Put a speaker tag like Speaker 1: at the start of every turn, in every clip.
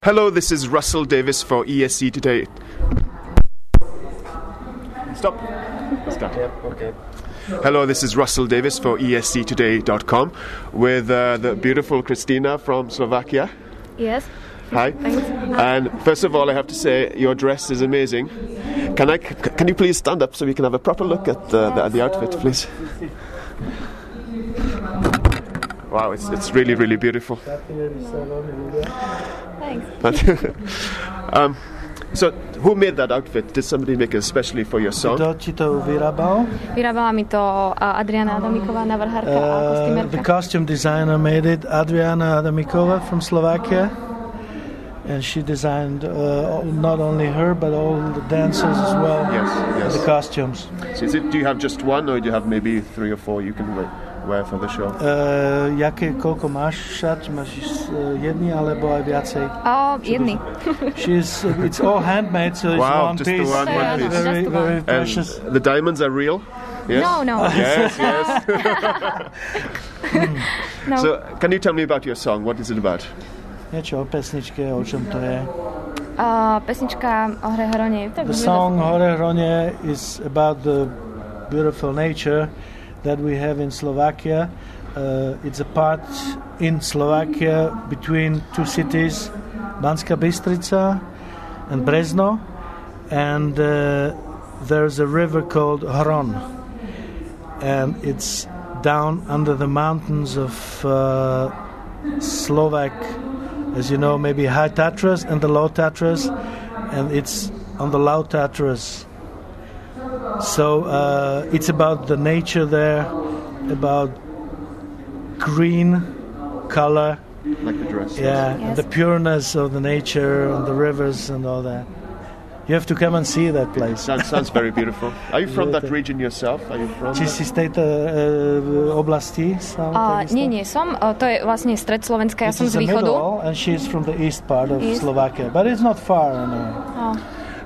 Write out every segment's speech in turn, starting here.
Speaker 1: Hello, this is Russell Davis for ESC Today. Stop. Start.
Speaker 2: Yep, okay.
Speaker 1: Hello, this is Russell Davis for ESCtoday.com with the beautiful Christina from Slovakia.
Speaker 3: Yes.
Speaker 1: Hi.
Speaker 3: Thanks.
Speaker 1: And first of all, I have to say your dress is amazing. Can you please stand up so we can have a proper look at the outfit, please? Wow, it's really, really beautiful.
Speaker 3: Thanks.
Speaker 1: So, who made that outfit? Did somebody make it especially for your song?
Speaker 2: Kto ti to vyrábal?
Speaker 3: Vyrábala mi to Adriana Adamiková, navrhárka a kostýmerka.
Speaker 2: The costume designer made it, Adriana Adamikova from Slovakia. And she designed not only her, but all the dancers as well.
Speaker 1: Yes.
Speaker 2: The costumes.
Speaker 1: So do you have just one, or do you have maybe 3 or 4 you can wear for the show?
Speaker 2: Koľko máš šat? Máš jedný alebo aj viacej?
Speaker 3: Jedný.
Speaker 2: It's all handmade, so it's one
Speaker 1: just
Speaker 2: piece.
Speaker 1: One piece.
Speaker 2: Very precious.
Speaker 1: The diamonds are real? Yes?
Speaker 3: No.
Speaker 1: Yes.
Speaker 3: No.
Speaker 1: So, can you tell me about your song? What is it about?
Speaker 2: Niečo o pesničke, o čom to je?
Speaker 3: Pesnička o hre Hronie.
Speaker 2: The song Hore Hronie is about the beautiful nature that we have in Slovakia. It's a part in Slovakia between two cities, Banská Bystrica and Brezno, and there's a river called Hron, and it's down under the mountains of Slovak, as you know, maybe High Tatras and the Low Tatras, and it's on the Low Tatras. So it's about the nature there, about green color,
Speaker 1: like the dress.
Speaker 2: yeah,
Speaker 3: Yes.
Speaker 2: the pureness of the nature and the rivers and all that. You have to come and see that place.
Speaker 1: Sounds very beautiful. Are you from that region yourself? Are you from?
Speaker 2: Či si z tejto oblasti?
Speaker 3: Nie som. To je vlastne stred Slovenska, ja som z východu.
Speaker 2: Middle, and she's from the east part of Slovakia. But it's not far. No.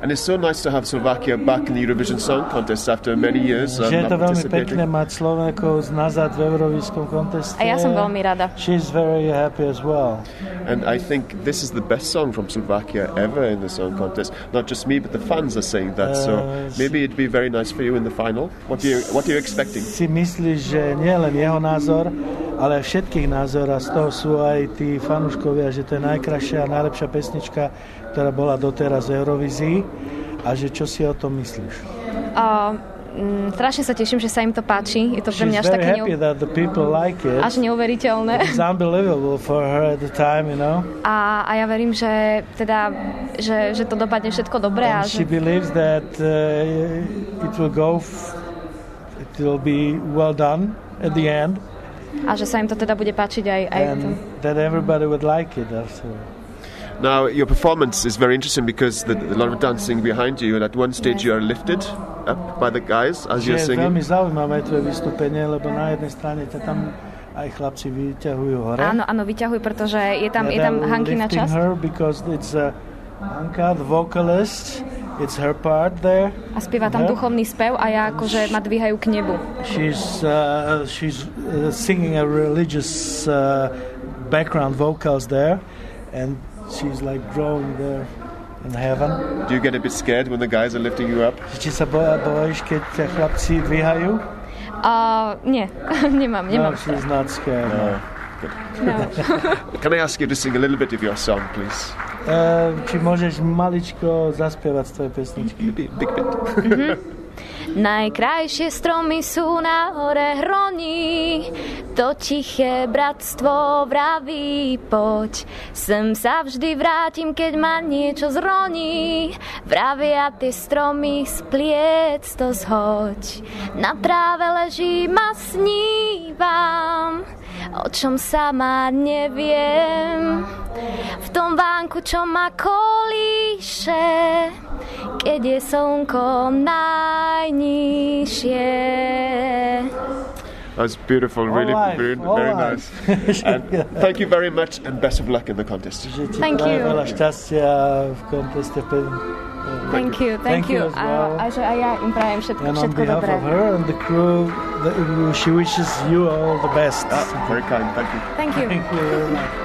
Speaker 1: And it's so nice to have Slovakia back in the Eurovision Song Contest after many years.
Speaker 2: Že je to veľmi
Speaker 1: participating.
Speaker 2: pekné mať Slovákov nazad v Eurovískom konteste.
Speaker 3: A ja som veľmi rada.
Speaker 2: She's very happy as well.
Speaker 1: And I think this is the best song from Slovakia ever in the song contest. Not just me, but the fans are saying that. So maybe it'd be very nice for you in the final. What are you expecting?
Speaker 2: Si myslíš, že nie len jeho názor, ale všetkých názor, a z toho sú aj tí fanúškovia, že to je najkrajšia a najlepšia pesnička, ktorá bola doteraz v Eurovízii, a že čo si o tom myslíš?
Speaker 3: Strašne sa teším, že sa im to páči. Je to pre mňa až také až neuveriteľné.
Speaker 2: It's unbelievable for her at the time, you know.
Speaker 3: A ja verím, že to dopadne všetko dobre.
Speaker 2: And she believes that it will be well done at the end.
Speaker 3: A že sa im to teda bude páčiť aj
Speaker 2: and that everybody would like it after.
Speaker 1: Now, your performance is very interesting because a lot of dancing behind you, and at one stage you are lifted up by the guys as you're singing.
Speaker 2: Je veľmi zaujímavé tvoje vystúpenie, lebo na jednej strane tam aj chlapci vyťahujú hore.
Speaker 3: Áno, vyťahujú, pretože je tam Hankina časť.
Speaker 2: Her because it's Hanka, the vocalist, it's her part there.
Speaker 3: A spieva tam duchovný spev a ja akože ma dvíhajú k nebu.
Speaker 2: She's singing a religious background vocals there, and she's like growing there in heaven.
Speaker 1: Do you get a bit scared when the guys are lifting you up?
Speaker 2: Či sa bojíš, keď ťa chlapci dvíhajú?
Speaker 3: Nie, nemám.
Speaker 2: No, she's not scared.
Speaker 3: No.
Speaker 1: Can I ask you to sing a little bit of your song, please?
Speaker 2: Či môžeš maličko zaspievať z tvojej pesničky?
Speaker 1: Big bit.
Speaker 3: Najkrajšie stromy sú na hore Hroní, to tiché bratstvo vraví, poď. Sem sa vždy vrátim, keď ma niečo zroní. Vravia tie stromy, spliec to zhoď. Na tráve ležím a snívam, o čom sama neviem. V tom vánku, čo ma kolíše, keď je slnko najnižšie.
Speaker 1: That's beautiful, really, very nice. And thank you very much and best of luck in the contest.
Speaker 3: Thank you.
Speaker 2: Veľa šťastia v konteste.
Speaker 3: Thank you. A že aj ja im prajem všetko dobré.
Speaker 2: And on behalf of her and the crew, she wishes you all the best.
Speaker 1: Very kind, thank you.
Speaker 3: Thank you.
Speaker 2: Thank you very much.